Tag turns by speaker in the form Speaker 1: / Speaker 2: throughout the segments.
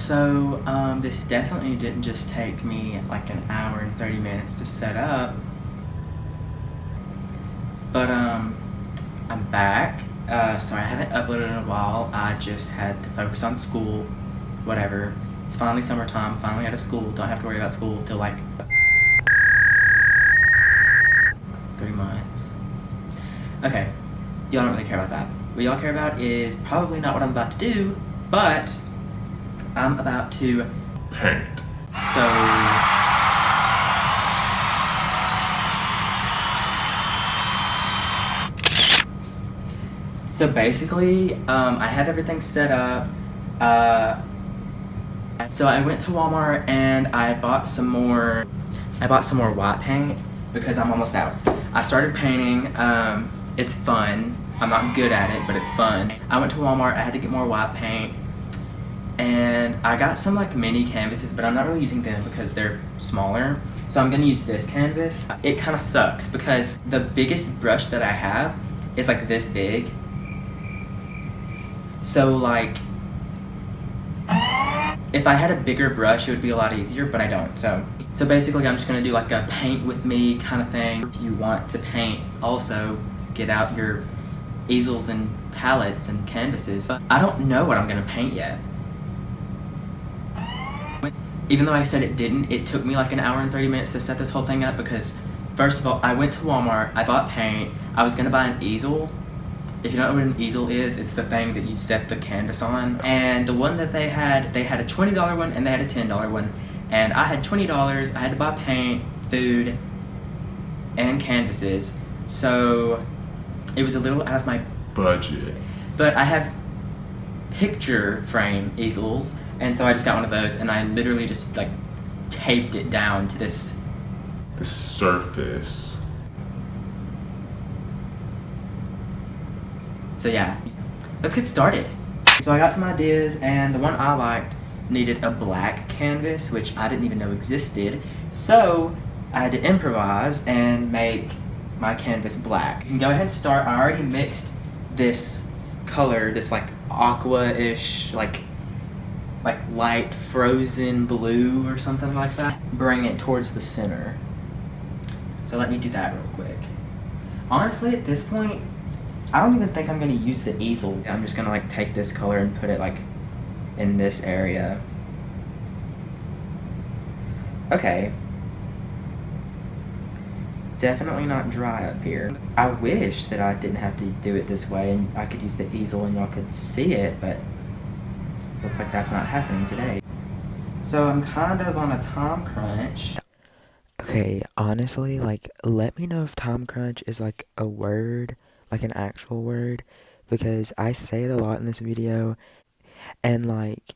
Speaker 1: This definitely didn't just take me like an hour and 30 minutes to set up, but I'm back. Sorry, I haven't uploaded in a while. I just had to focus on school, whatever. It's finally summertime, finally out of school, don't have to worry about school till like 3 months. Okay, y'all don't really care about that. What y'all care about is probably not what I'm about to do, but I'm about to
Speaker 2: paint.
Speaker 1: So basically, I have everything set up. So I went to Walmart and I bought some more white paint because I'm almost out. I started painting. It's fun. I'm not good at it, but it's fun. I went to Walmart. I had to get more white paint. And I got some like mini canvases, but I'm not really using them because they're smaller. So I'm gonna use this canvas. It kind of sucks because the biggest brush that I have is like this big. So like, if I had a bigger brush, it would be a lot easier, but I don't. So basically I'm just gonna do like a paint with me kind of thing. If you want to paint, also get out your easels and palettes and canvases. I don't know what I'm gonna paint yet. Even though I said it didn't, it took me like an hour and 30 minutes to set this whole thing up because, first of all, I went to Walmart, I bought paint, I was gonna buy an easel. If you don't know what an easel is, it's the thing that you set the canvas on. And the one that they had a $20 one and they had a $10 one. And I had $20, I had to buy paint, food, and canvases. So it was a little out of my
Speaker 2: budget.
Speaker 1: But I have picture frame easels, and so I just got one of those and I literally just like taped it down to this
Speaker 2: surface.
Speaker 1: So yeah, let's get started. So I got some ideas, and the one I liked needed a black canvas, which I didn't even know existed. So I had to improvise and make my canvas black. You can go ahead and start. I already mixed this color, this like aqua-ish, like light frozen blue or something like that. Bring it towards the center. So let me do that real quick. Honestly, at this point, I don't even think I'm gonna use the easel. I'm just gonna like take this color and put it like in this area. Okay. It's definitely not dry up here. I wish that I didn't have to do it this way and I could use the easel and y'all could see it, but looks like that's not happening today. So I'm kind of on a time crunch.
Speaker 3: Okay, honestly, like, let me know if time crunch is like a word, like an actual word, because I say it a lot in this video, and like,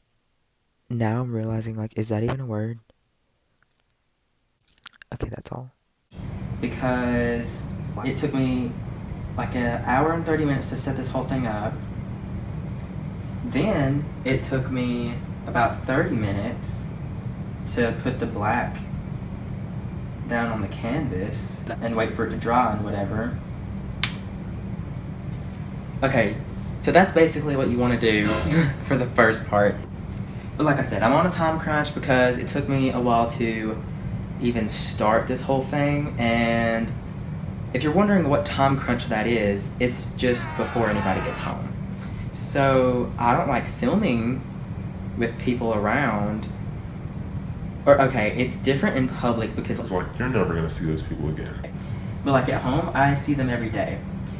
Speaker 3: now I'm realizing, like, is that even a word? Okay, that's all.
Speaker 1: Because it took me like an hour and 30 minutes to set this whole thing up. Then it took me about 30 minutes to put the black down on the canvas and wait for it to dry and whatever. Okay, so that's basically what you want to do for the first part. But like I said, I'm on a time crunch because it took me a while to even start this whole thing, and if you're wondering what time crunch that is, it's just before anybody gets home. So I don't like filming with people around. Or okay, it's different in public because
Speaker 2: It's like you're never gonna see those people again.
Speaker 1: But like at home, I see them every day.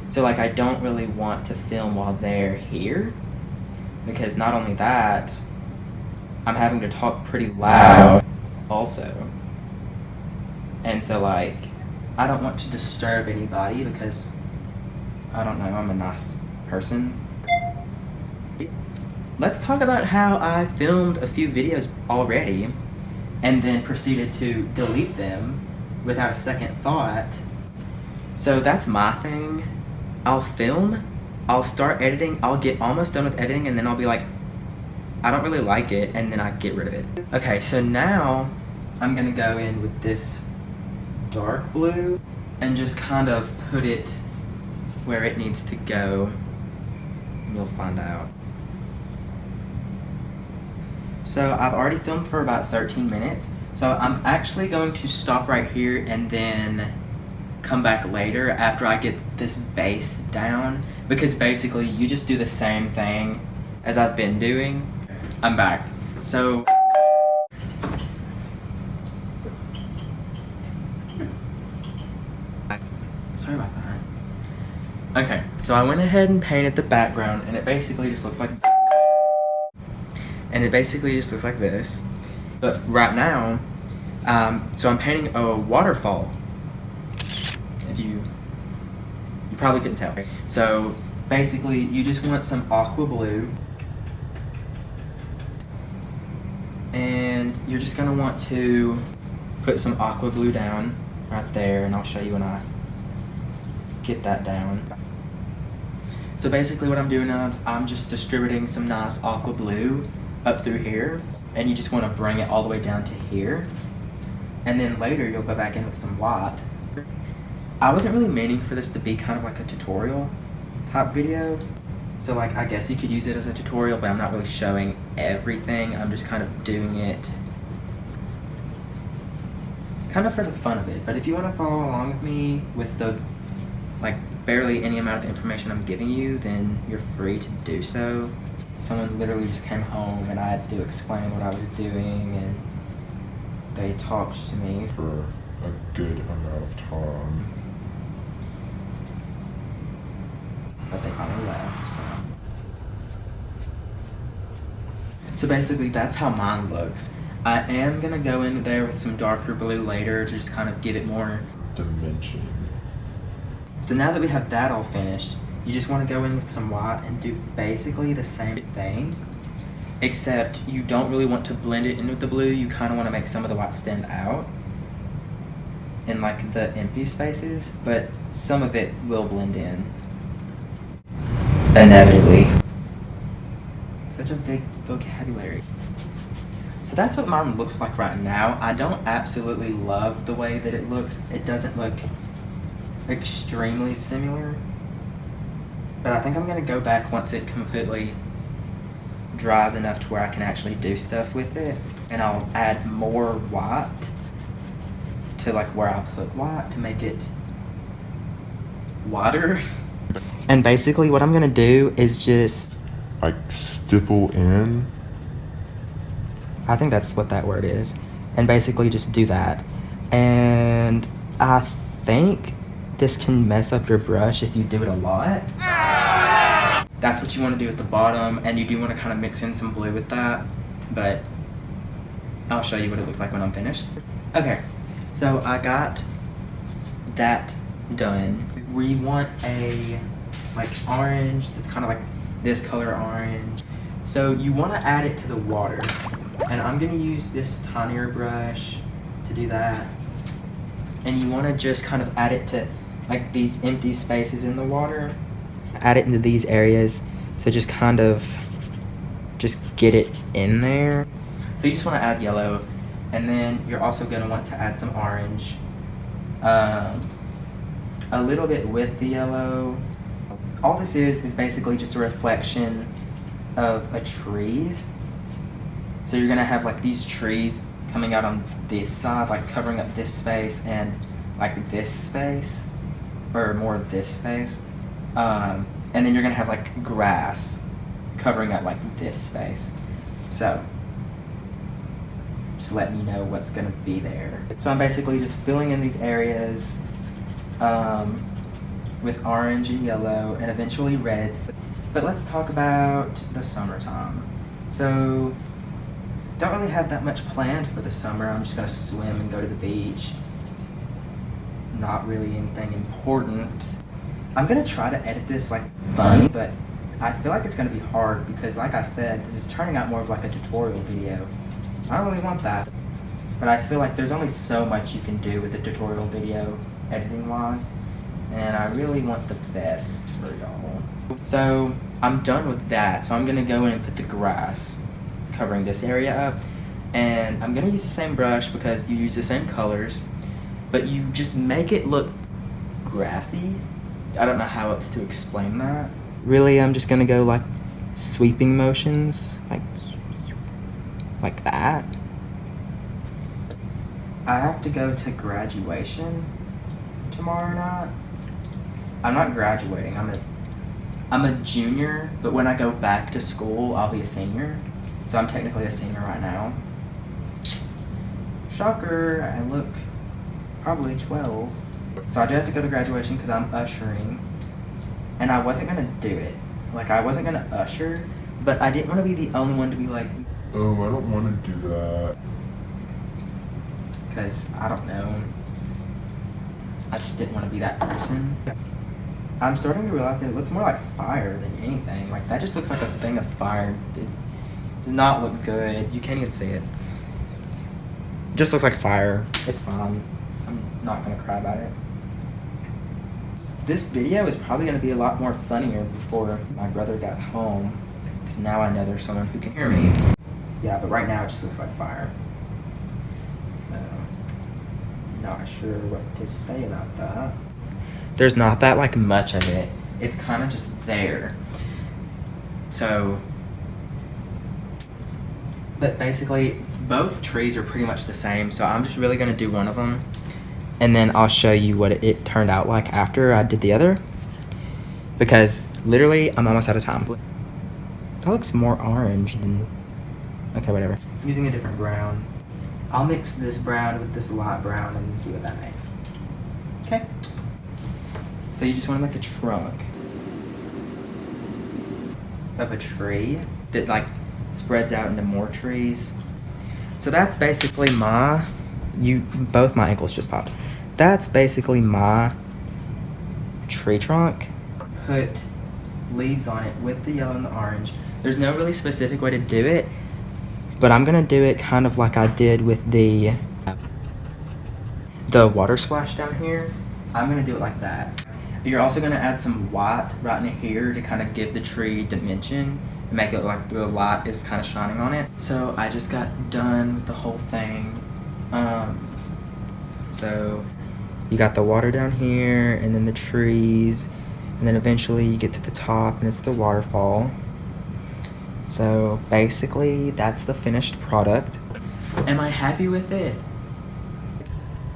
Speaker 1: So like I don't really want to film while they're here, because not only that, I'm having to talk pretty loud also. And so like, I don't want to disturb anybody because, I don't know, I'm a nice person. Let's talk about how I filmed a few videos already and then proceeded to delete them without a second thought. So that's my thing. I'll film, I'll start editing, I'll get almost done with editing, and then I'll be like, I don't really like it, and then I get rid of it. Okay, so now I'm gonna go in with this dark blue and just kind of put it where it needs to go, and you'll find out. So I've already filmed for about 13 minutes. So I'm actually going to stop right here and then come back later after I get this base down, because basically you just do the same thing as I've been doing. I'm back. So sorry about that. Okay, so I went ahead and painted the background, and it basically just looks like this. But right now, so I'm painting a waterfall. If you probably couldn't tell. So basically, you just want some aqua blue, and you're just gonna want to put some aqua blue down right there, and I'll show you when I get that down. So basically what I'm doing now is I'm just distributing some nice aqua blue up through here, and you just want to bring it all the way down to here, and then later you'll go back in with some white. I wasn't really meaning for this to be kind of like a tutorial type video, so like I guess you could use it as a tutorial, but I'm not really showing everything. I'm just kind of doing it kind of for the fun of it. But if you want to follow along with me with the like barely any amount of information I'm giving you, then you're free to do so. Someone literally just came home and I had to explain what I was doing, and they talked to me
Speaker 2: For a good amount of time.
Speaker 1: but they finally left, so basically that's how mine looks. I am gonna go in there with some darker blue later to just kind of give it more
Speaker 2: Dimension.
Speaker 1: So now that we have that all finished, you just want to go in with some white and do basically the same thing, except you don't really want to blend it in with the blue. You kind of want to make some of the white stand out in like the empty spaces, but some of it will blend in. Inevitably. Such a big vocabulary. So that's what mine looks like right now. I don't absolutely love the way that it looks. It doesn't look extremely similar, but I think I'm gonna go back once it completely dries enough to where I can actually do stuff with it, and I'll add more white to like where I put white to make it whiter. And basically what I'm gonna do is just,
Speaker 2: Like stipple in.
Speaker 1: I think that's what that word is, and basically just do that. And I think this can mess up your brush if you do it a lot. That's what you want to do at the bottom, and you do want to kind of mix in some blue with that, but I'll show you what it looks like when I'm finished. Okay, so I got that done. We want a like orange that's kind of like this color orange. So you want to add it to the water, and I'm going to use this tinier brush to do that. And you want to just kind of add it to like these empty spaces in the water. Add it into these areas, so just kind of just get it in there. So you just want to add yellow, and then you're also going to want to add some orange, a little bit with the yellow. All this is basically just a reflection of a tree. So you're going to have like these trees coming out on this side, like covering up this space and like this space, or more of this space, and then you're gonna have like grass covering up like this space. So just letting you know what's gonna be there. So I'm basically just filling in these areas with orange and yellow and eventually red. But let's talk about the summertime. So don't really have that much planned for the summer. I'm just gonna swim and go to the beach. Not really anything important. I'm gonna try to edit this like funny, but I feel like it's gonna be hard because like I said, this is turning out more of like a tutorial video. I don't really want that, but I feel like there's only so much you can do with a tutorial video editing wise, and I really want the best for y'all. So I'm done with that, so I'm gonna go in and put the grass covering this area up, and I'm gonna use the same brush because you use the same colors, but you just make it look grassy. I don't know how else to explain that. Really, I'm just gonna go like sweeping motions, like like that. I have to go to graduation tomorrow night. I'm not graduating. I'm a junior, but when I go back to school, I'll be a senior. So I'm technically a senior right now. Shocker, I look probably 12. So I do have to go to graduation because I'm ushering. And I wasn't gonna do it. Like, I wasn't gonna usher, but I didn't want to be the only one to be like,
Speaker 2: Oh, I don't want to do that.
Speaker 1: because I don't know. I just didn't want to be that person. I'm starting to realize that it looks more like fire than anything. Like, that just looks like a thing of fire. It does not look good. You can't even see it. Just looks like fire. It's fine. I'm not gonna cry about it. This video is probably gonna be a lot more funnier before my brother got home, because now I know there's someone who can hear me. Yeah, but right now it just looks like fire. So, not sure what to say about that. There's not that like much of it. It's kind of just there. So, but basically both trees are pretty much the same. So I'm just really gonna do one of them, and then I'll show you what it turned out like after I did the other. Because literally I'm almost out of time. That looks more orange than, okay, whatever. I'm using a different brown. I'll mix this brown with this light brown and see what that makes. Okay. So you just want to make a trunk of a tree that like spreads out into more trees. So that's basically both my ankles just popped. That's basically my tree trunk. Put leaves on it with the yellow and the orange. There's no really specific way to do it, but I'm gonna do it kind of like I did with the water splash down here. I'm gonna do it like that. You're also gonna add some white right in here to kind of give the tree dimension and make it look like the light is kind of shining on it. So I just got done with the whole thing. So you got the water down here and then the trees, and then eventually you get to the top and it's the waterfall. So basically that's the finished product. Am I happy with it?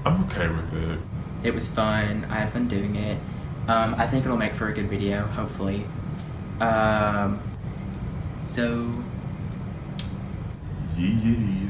Speaker 2: I'm okay with it.
Speaker 1: It was fun. I had fun doing it. I think it'll make for a good video, hopefully. So
Speaker 2: Yee yee.